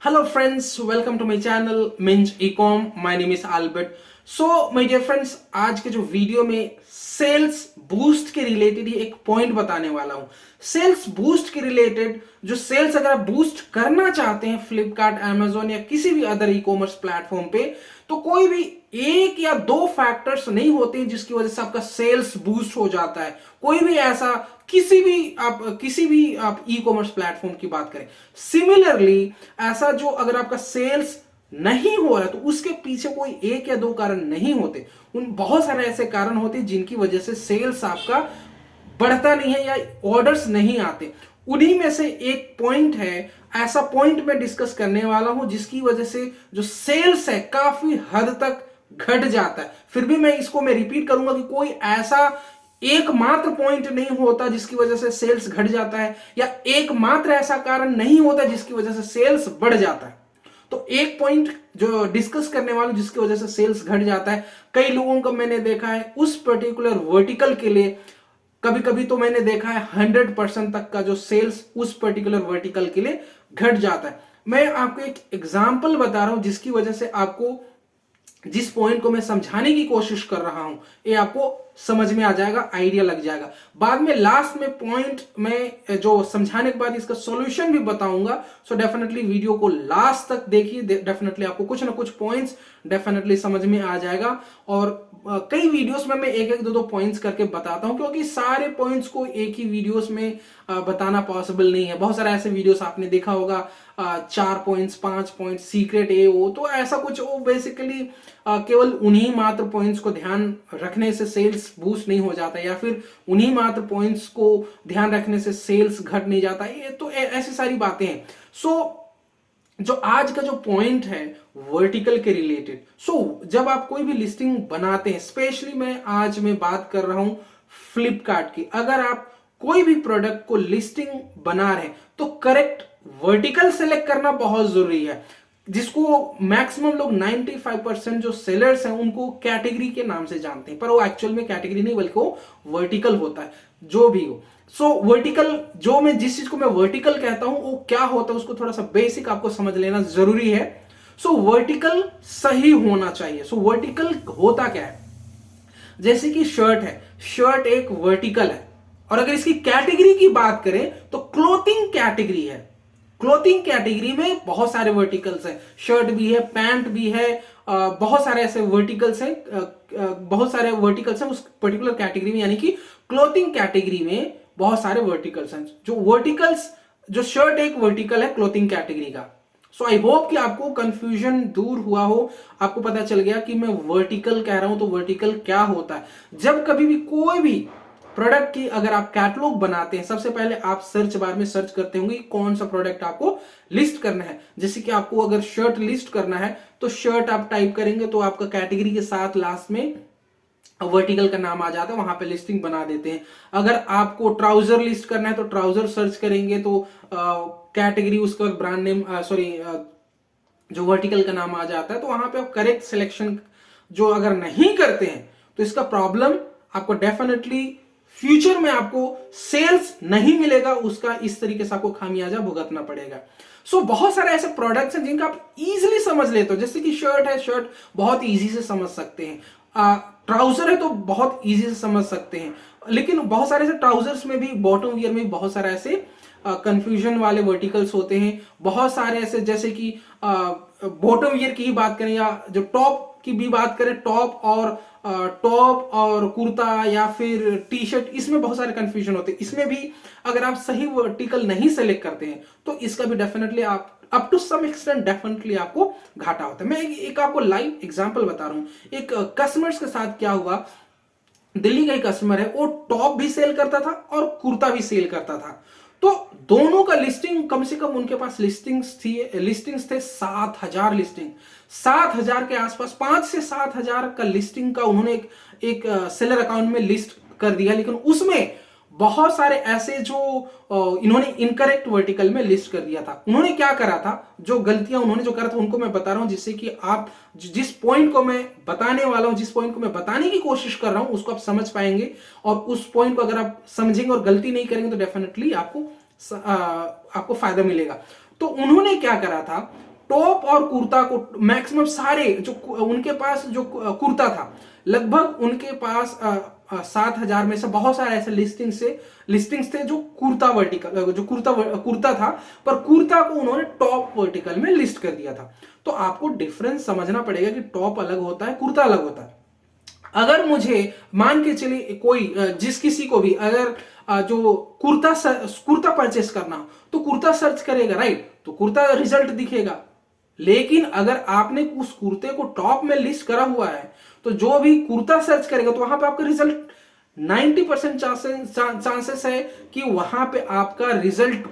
Hello friends, welcome to my channel Minj Ecom. My name is Albert. So my dear friends, आज के जो video में sales boost के related ही एक point बताने वाला हूं। सेल्स बूस्ट के रिलेटेड जो सेल्स अगर आप बूस्ट करना चाहते हैं फ्लिपकार्ट, अमेजोन या किसी भी अदर ई कॉमर्स प्लेटफॉर्म पे, तो कोई भी एक या दो फैक्टर्स नहीं होते जिसकी वजह से आपका सेल्स बूस्ट हो जाता है। कोई भी ऐसा किसी भी आप ई कॉमर्स प्लेटफॉर्म की बात करें, सिमिलरली ऐसा जो अगर आपका सेल्स नहीं हो रहा है तो उसके पीछे कोई एक या दो कारण नहीं होते, उन बहुत सारे ऐसे कारण होते जिनकी वजह से सेल्स आपका बढ़ता नहीं है या ऑर्डर्स नहीं आते। उन्हीं में से एक पॉइंट है, ऐसा पॉइंट मैं डिस्कस करने वाला हूं जिसकी वजह से जो सेल्स है काफी हद तक घट जाता है। फिर भी मैं रिपीट करूंगा कि कोई ऐसा एकमात्र पॉइंट नहीं होता जिसकी वजह से सेल्स घट जाता है, या एकमात्र ऐसा कारण नहीं होता जिसकी वजह से सेल्स बढ़ जाता है। तो एक पॉइंट जो डिस्कस करने वाला जिसकी वजह से सेल्स घट जाता है, कई लोगों को मैंने देखा है उस पर्टिकुलर वर्टिकल के लिए, कभी कभी तो मैंने देखा है 100% तक का जो सेल्स उस पर्टिकुलर वर्टिकल के लिए घट जाता है। मैं आपको एक एग्जांपल बता रहा हूं जिसकी वजह से आपको, जिस पॉइंट को मैं समझाने की कोशिश कर रहा हूं, ये आपको समझ में आ जाएगा, आइडिया लग जाएगा। बाद में लास्ट में पॉइंट में जो समझाने के बाद इसका सॉल्यूशन भी बताऊंगा। सो डेफिनेटली वीडियो को लास्ट तक देखिए, डेफिनेटली आपको कुछ ना कुछ पॉइंट्स डेफिनेटली समझ में आ जाएगा। और कई वीडियोस में मैं एक एक दो दो पॉइंट्स करके बताता हूं, क्योंकि सारे पॉइंट्स को एक ही वीडियोस में बताना पॉसिबल नहीं है। बहुत सारे ऐसे वीडियोस आपने देखा होगा, 4 पॉइंट्स, 5 पॉइंट्स, सीक्रेट ए ओ, तो ऐसा कुछ वो बेसिकली केवल उन्हीं मात्र पॉइंट्स को ध्यान रखने से सेल्स बूस्ट नहीं हो जाता, या फिर उन्हीं मात्र पॉइंट्स को ध्यान रखने से सेल्स घट नहीं जाता। ये तो ऐसी सारी बातें हैं। सो जो आज का जो पॉइंट है वर्टिकल के रिलेटेड, जब आप कोई भी लिस्टिंग बनाते हैं, स्पेशली मैं बात कर रहा हूं फ्लिपकार्ट की, अगर आप कोई भी प्रोडक्ट को लिस्टिंग बना रहे हैं तो करेक्ट वर्टिकल सेलेक्ट करना बहुत जरूरी है, जिसको मैक्सिमम लोग 95% जो सेलर्स हैं उनको कैटेगरी के नाम से जानते हैं, पर वो एक्चुअल में कैटेगरी नहीं बल्कि वो वर्टिकल होता है, जो भी हो। वर्टिकल, जिस चीज को मैं वर्टिकल कहता हूं वो क्या होता है उसको थोड़ा सा बेसिक आपको समझ लेना जरूरी है। वर्टिकल सही होना चाहिए। वर्टिकल होता क्या है, जैसे कि शर्ट है, शर्ट एक वर्टिकल है, और अगर इसकी कैटेगरी की बात करें तो क्लोथिंग कैटेगरी है। क्लोथिंग कैटेगरी में बहुत सारे वर्टिकल्स हैं, शर्ट भी है, पैंट भी है, बहुत सारे ऐसे वर्टिकल्स हैं, बहुत सारे वर्टिकल्स हैं उस पर्टिकुलर कैटेगरी में, यानी कि क्लोथिंग कैटेगरी में बहुत सारे वर्टिकल्स हैं। जो शर्ट एक वर्टिकल है क्लोथिंग कैटेगरी का। आई होप कि आपको कंफ्यूजन दूर हुआ हो, आपको पता चल गया कि मैं वर्टिकल कह रहा हूं तो वर्टिकल क्या होता है। जब कभी भी कोई भी प्रोडक्ट की अगर आप कैटलॉग बनाते हैं, सबसे पहले आप सर्च बार में सर्च करते होंगे कौन सा प्रोडक्ट आपको लिस्ट करना है। जैसे कि आपको अगर शर्ट लिस्ट करना है तो शर्ट आप टाइप करेंगे तो आपका कैटेगरी के साथ लास्ट में वर्टिकल का नाम आ जाता है, वहां पे लिस्टिंग बना देते हैं। अगर आपको ट्राउजर लिस्ट करना है तो ट्राउजर सर्च करेंगे तो कैटेगरी, उसका ब्रांड नेम, जो वर्टिकल का नाम आ जाता है, तो वहां पे आप करेक्ट सिलेक्शन जो अगर नहीं करते हैं तो इसका प्रॉब्लम आपको डेफिनेटली फ्यूचर में आपको सेल्स नहीं मिलेगा, उसका इस तरीके से आपको खामियाजा भुगतना पड़ेगा। बहुत सारे ऐसे प्रोडक्ट्स हैं जिनका आप इजीली समझ लेते हो, जैसे कि शर्ट है, शर्ट बहुत इजी से समझ सकते हैं, ट्राउजर है तो बहुत इजी से समझ सकते हैं, लेकिन बहुत सारे ऐसे ट्राउजर्स में भी, बॉटम वियर में भी बहुत सारे ऐसे कंफ्यूजन वाले वर्टिकल्स होते हैं। बहुत सारे ऐसे, जैसे कि बॉटम वियर की ही बात करें या जो टॉप की भी बात करें, टॉप और कुर्ता या फिर टी शर्ट, इसमें बहुत सारे कंफ्यूजन होते हैं। इसमें भी अगर आप सही वर्टिकल नहीं सेलेक्ट करते हैं तो इसका भी डेफिनेटली आप up to some extent definitely आपको घाटा होता है। मैं एक आपको लाइव एग्जांपल बता रहा हूं। एक कस्टमर्स के साथ क्या हुआ, दिल्ली का एक कस्टमर है, वो टॉप भी सेल करता था और कुर्ता भी सेल करता था। तो दोनों का लिस्टिंग, कम से कम उनके पास लिस्टिंग्स थे 7,000 लिस्टिंग, 7,000 के आसपास, 5 से 7,000 का लिस्टिंग का उन्होंने एक सेलर अकाउंट में लिस्ट कर दिया। लेकिन उसमें बहुत सारे ऐसे जो इन्होंने इनकरेक्ट वर्टिकल में लिस्ट कर दिया था। उन्होंने क्या करा था, जो गलतियां उन्होंने जो करा था उनको मैं बता रहा हूं, जिससे कि आप जिस पॉइंट को मैं बताने वाला हूं, जिस पॉइंट को मैं बताने की कोशिश कर रहा हूं उसको आप समझ पाएंगे, और उस पॉइंट को अगर आप समझेंगे और गलती नहीं करेंगे तो डेफिनेटली आपको फायदा मिलेगा। तो उन्होंने क्या करा था, टॉप और कुर्ता को मैक्सिमम सारे जो उनके पास जो कुर्ता था, लगभग उनके पास 7,000 में से बहुत सारे ऐसे लिस्टिंग्स थे जो कुर्ता वर्टिकल, जो कुर्ता था, पर कुर्ता को उन्होंने टॉप वर्टिकल में लिस्ट कर दिया था। तो आपको डिफरेंस समझना पड़ेगा कि टॉप अलग होता है, कुर्ता अलग होता है। अगर मुझे मान के चलिए कोई जिस किसी को भी अगर जो कुर्ता परचेस करना हो तो कुर्ता सर्च करेगा, राइट, तो कुर्ता रिजल्ट दिखेगा। लेकिन अगर आपने उस कुर्ते को टॉप में लिस्ट करा हुआ है तो जो भी कुर्ता सर्च करेगा तो वहां पे आपका रिजल्ट 90% चांसेस है कि वहां पे आपका रिजल्ट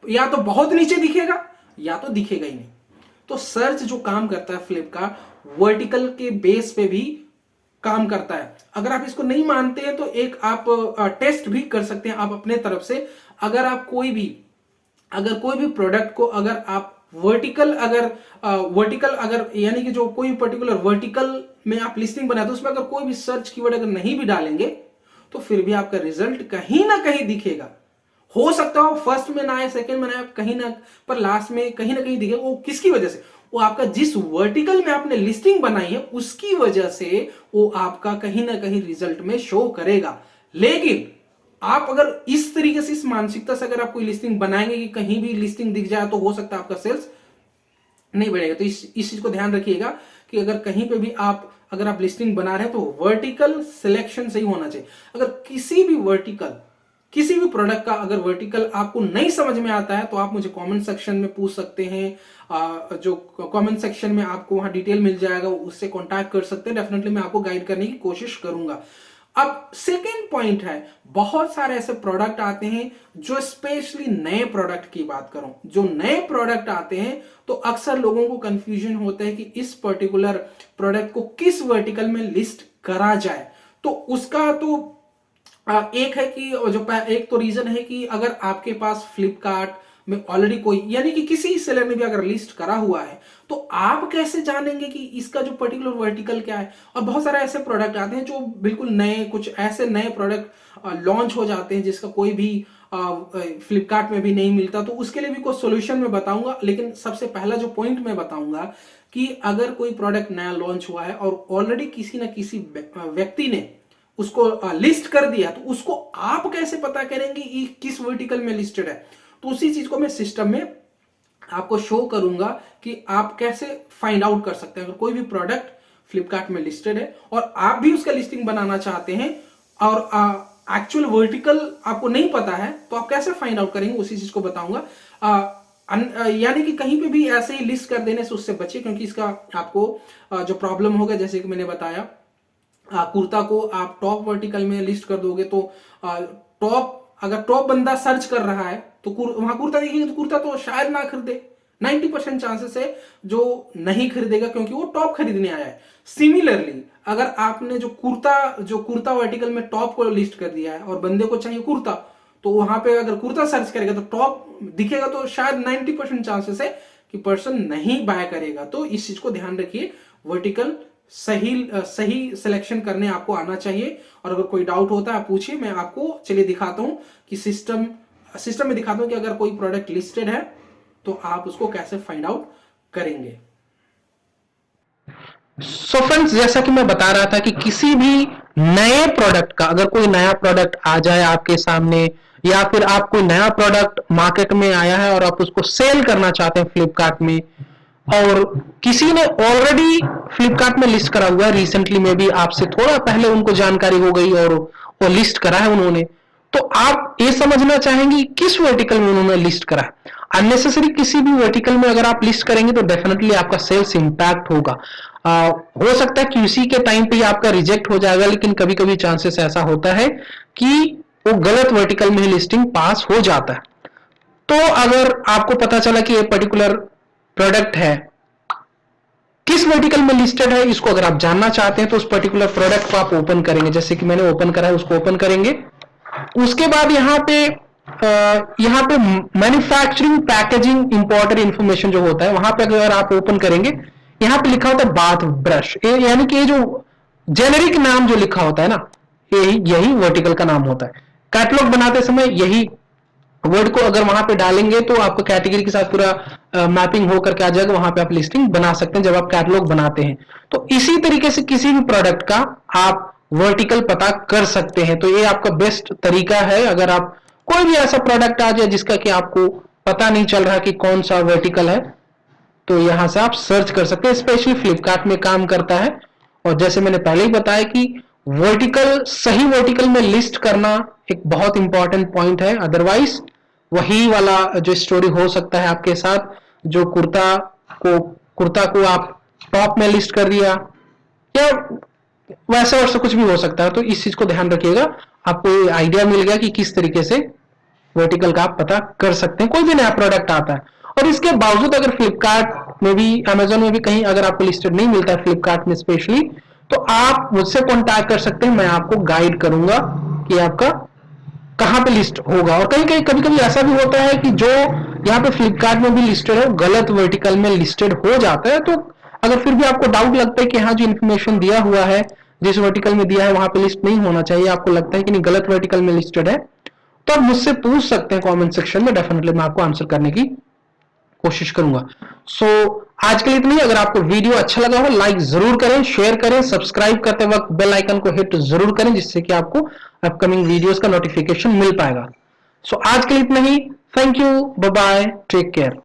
या तो बहुत नीचे दिखेगा या तो दिखेगा ही नहीं। तो सर्च जो काम करता है फ्लिपकार्ट वर्टिकल के बेस पे भी काम करता है। अगर आप इसको नहीं मानते हैं तो एक आप टेस्ट भी कर सकते हैं आप अपने तरफ से। अगर कोई भी प्रोडक्ट को अगर आप वर्टिकल अगर यानी कि जो कोई पर्टिकुलर वर्टिकल में आप लिस्टिंग बनाते हैं उसमें अगर कोई भी सर्च कीवर्ड अगर नहीं भी डालेंगे तो फिर भी आपका रिजल्ट कहीं ना कहीं दिखेगा। हो सकता हो फर्स्ट में ना आए, सेकंड में ना आए, कहीं ना, पर लास्ट में कहीं ना कहीं दिखेगा। वो किसकी वजह से? वो आपका जिस वर्टिकल में आपने लिस्टिंग बनाई है उसकी वजह से वो आपका कहीं ना कहीं रिजल्ट में शो करेगा। लेकिन आप अगर इस तरीके से, इस मानसिकता से अगर आप कोई लिस्टिंग बनाएंगे कि कहीं भी लिस्टिंग दिख जाए तो हो सकता है आपका सेल्स नहीं बढ़ेगा। तो इस चीज को ध्यान रखिएगा कि अगर कहीं पे भी अगर आप लिस्टिंग बना रहे हैं तो वर्टिकल सिलेक्शन सही होना चाहिए। अगर किसी भी प्रोडक्ट का अगर वर्टिकल आपको नहीं समझ में आता है तो आप मुझे कमेंट सेक्शन में पूछ सकते हैं। जो कमेंट सेक्शन में आपको वहां डिटेल मिल जाएगा, उससे कांटेक्ट कर सकते हैं। डेफिनेटली मैं आपको गाइड करने की कोशिश करूंगा। अब सेकेंड पॉइंट है, बहुत सारे ऐसे प्रोडक्ट आते हैं जो स्पेशली नए प्रोडक्ट की बात करूं, जो नए प्रोडक्ट आते हैं तो अक्सर लोगों को कंफ्यूजन होता है कि इस पर्टिकुलर प्रोडक्ट को किस वर्टिकल में लिस्ट करा जाए। तो उसका तो एक है कि एक तो रीजन है कि अगर आपके पास फ्लिपकार्ट में ऑलरेडी कोई, यानी कि किसी सेलर ने भी अगर लिस्ट करा हुआ है तो आप कैसे जानेंगे कि इसका जो पर्टिकुलर वर्टिकल क्या है। और बहुत सारे ऐसे प्रोडक्ट आते हैं जो बिल्कुल नए, कुछ ऐसे नए प्रोडक्ट लॉन्च हो जाते हैं जिसका कोई भी फ्लिपकार्ट में भी नहीं मिलता। तो उसके लिए भी कोई सोल्यूशन मैं बताऊंगा। लेकिन सबसे पहला जो पॉइंट मैं बताऊंगा कि अगर कोई प्रोडक्ट नया लॉन्च हुआ है और ऑलरेडी किसी ना किसी व्यक्ति ने उसको लिस्ट कर दिया तो उसको आप कैसे पता करेंगे कि किस वर्टिकल में लिस्टेड है। तो उसी चीज को मैं सिस्टम में आपको शो करूंगा कि आप कैसे फाइंड आउट कर सकते हैं। अगर कोई भी प्रोडक्ट फ्लिपकार्ट में लिस्टेड है और आप भी उसका लिस्टिंग बनाना चाहते हैं और एक्चुअल वर्टिकल आपको नहीं पता है तो आप कैसे फाइंड आउट करेंगे, उसी चीज को बताऊंगा। यानी कि कहीं पे भी ऐसे ही लिस्ट कर देने से उससे बचिए, क्योंकि इसका आपको जो प्रॉब्लम होगा, जैसे कि मैंने बताया, कुर्ता को आप टॉप वर्टिकल में लिस्ट कर दोगे तो अगर टॉप बंदा सर्च कर रहा है तो वहां कुर्ता देखेंगे तो कुर्ता तो शायद ना खरीदे। 90% चांसेस है जो नहीं खरीदेगा क्योंकि वो टॉप खरीदने आया है। सिमिलरली अगर आपने जो कुर्ता वर्टिकल में टॉप को लिस्ट कर दिया है और बंदे को चाहिए कुर्ता, तो वहां पे अगर कुर्ता सर्च करेगा तो टॉप दिखेगा तो शायद 90% चांसेस है कि पर्सन नहीं बाय करेगा। तो इस चीज को ध्यान रखिए, वर्टिकल सही सिलेक्शन करने आपको आना चाहिए। और अगर कोई डाउट होता है आप पूछिए, मैं आपको चलिए दिखाता हूं कि सिस्टम में दिखाता हूं कि अगर कोई प्रोडक्ट लिस्टेड है तो आप उसको कैसे फाइंड आउट करेंगे। सो फ्रेंड्स, जैसा कि मैं बता रहा था कि किसी भी नए प्रोडक्ट का अगर कोई नया प्रोडक्ट आ जाए आपके सामने, या फिर आप कोई नया प्रोडक्ट मार्केट में आया है और आप उसको सेल करना चाहते हैं फ्लिपकार्ट में, और किसी ने ऑलरेडी फ्लिपकार्ट में लिस्ट करा हुआ है, रिसेंटली में भी आपसे थोड़ा पहले उनको जानकारी हो गई और वो लिस्ट करा है उन्होंने, तो आप ये समझना चाहेंगे किस वर्टिकल में उन्होंने लिस्ट करा है। अननेसेसरी किसी भी वर्टिकल में अगर आप लिस्ट करेंगे तो डेफिनेटली आपका सेल्स इंपैक्ट होगा। हो सकता है कि उसी के टाइम पे आपका रिजेक्ट हो जाएगा, लेकिन कभी कभी चांसेस ऐसा होता है कि वो गलत वर्टिकल में लिस्टिंग पास हो जाता है। तो अगर आपको पता चला कि ये पर्टिकुलर प्रोडक्ट है किस वर्टिकल में लिस्टेड है, इसको अगर आप जानना चाहते हैं तो उस पर्टिकुलर प्रोडक्ट को आप ओपन करेंगे, जैसे कि मैंने ओपन करा है उसको ओपन करेंगे। उसके बाद यहाँ पे मैन्युफैक्चरिंग पैकेजिंग इंपोर्टेड इंफॉर्मेशन जो होता है वहां पे अगर आप ओपन करेंगे, यहाँ पे लिखा होता है बाथ ब्रश, यानी कि ये जो जेनेरिक नाम जो लिखा होता है ना, यही वर्टिकल का नाम होता है। कैटलॉग बनाते समय यही वर्ड को अगर वहां पे डालेंगे तो आपको कैटेगरी के साथ पूरा मैपिंग हो करके आ जाएगा, वहां पे आप लिस्टिंग बना सकते हैं जब आप कैटलॉग बनाते हैं। तो इसी तरीके से किसी भी प्रोडक्ट का आप वर्टिकल पता कर सकते हैं। तो ये आपका बेस्ट तरीका है। अगर आप कोई भी ऐसा प्रोडक्ट आ जाए जिसका कि आपको पता नहीं चल रहा कि कौन सा वर्टिकल है, तो यहां से आप सर्च कर सकते हैं। स्पेशली फ्लिपकार्ट में काम करता है। और जैसे मैंने पहले ही बताया कि वर्टिकल, सही वर्टिकल में लिस्ट करना एक बहुत इंपॉर्टेंट पॉइंट है। अदरवाइज वही वाला जो स्टोरी हो सकता है आपके साथ, जो कुर्ता को आप टॉप में लिस्ट कर दिया, या वैसा वैसा कुछ भी हो सकता है। तो इस चीज को ध्यान रखिएगा। आपको आइडिया मिल गया कि किस तरीके से वर्टिकल का आप पता कर सकते हैं कोई भी नया प्रोडक्ट आता है। और इसके बावजूद अगर फ्लिपकार्ट में भी, अमेजोन में भी कहीं अगर आपको लिस्टेड नहीं मिलता है, फ्लिपकार्ट में स्पेशली, तो आप मुझसे कॉन्टैक्ट कर सकते हैं। मैं आपको गाइड करूंगा कि आपका कहां पे लिस्ट होगा। और कहीं कहीं कभी कभी ऐसा भी होता है कि जो यहाँ पे फ्लिपकार्ट में भी लिस्टेड है गलत वर्टिकल में लिस्टेड हो जाता है। तो अगर फिर भी आपको डाउट लगता है कि हाँ, जो इन्फॉर्मेशन दिया हुआ है, जिस वर्टिकल में दिया है वहां पे लिस्ट नहीं होना चाहिए, आपको लगता है कि नहीं गलत वर्टिकल में लिस्टेड है, तो आप मुझसे पूछ सकते हैं कमेंट सेक्शन में। डेफिनेटली मैं आपको आंसर करने की कोशिश करूंगा। सो आज के लिए इतना ही। अगर आपको वीडियो अच्छा लगा हो, लाइक जरूर करें, शेयर करें, सब्सक्राइब करते वक्त बेल आइकन को हिट जरूर करें, जिससे कि आपको अपकमिंग वीडियोस का नोटिफिकेशन मिल पाएगा। सो आज के लिए इतना ही। Thank you, bye bye, take care.